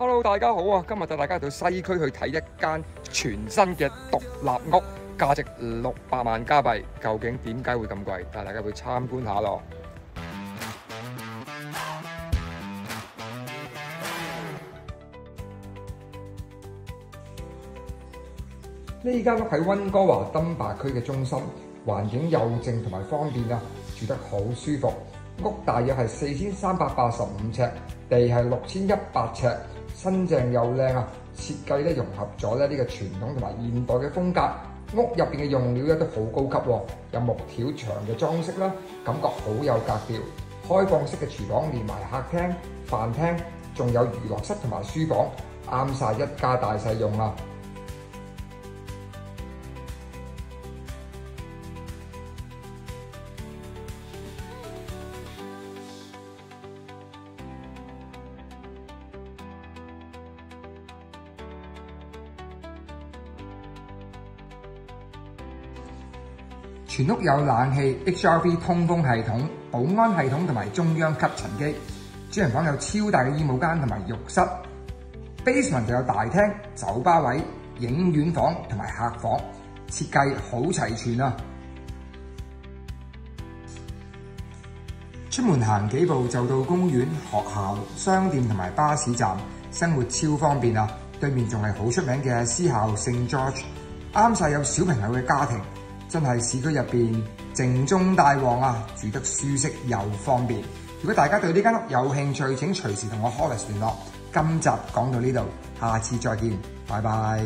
Hello， 大家好啊！今日帶大家到西區去睇一間全新嘅獨立屋，價值600萬加幣。究竟點解會咁貴？帶大家去參觀下咯。呢間屋喺溫哥華登巴區嘅中心，環境又靜同埋方便啊，住得好舒服。屋大約係4385尺，地係6100尺。新淨又靚啊！設計咧融合咗呢個傳統同埋現代嘅風格，屋入邊嘅用料咧都好高級喎，有木條牆嘅裝飾啦，感覺好有格調。開放式嘅廚房連埋客廳、飯廳，仲有娛樂室同埋書房，啱晒一家大細用啊！全屋有冷氣、HRV 通風系統、保安系統同埋中央吸塵機。主人房有超大嘅衣帽間同埋浴室。Basement 就有大廳、酒吧位、影院房同埋客房，設計好齊全啊！出門行幾步就到公園、學校、商店同埋巴士站，生活超方便啊！對面仲係好出名嘅私校聖 George， 啱晒有小朋友嘅家庭。真係市區入邊靜中帶旺啊，住得舒適又方便。如果大家對呢間屋有興趣，請隨時同我 Hollis 聯絡。今集講到呢度，下次再見，拜拜。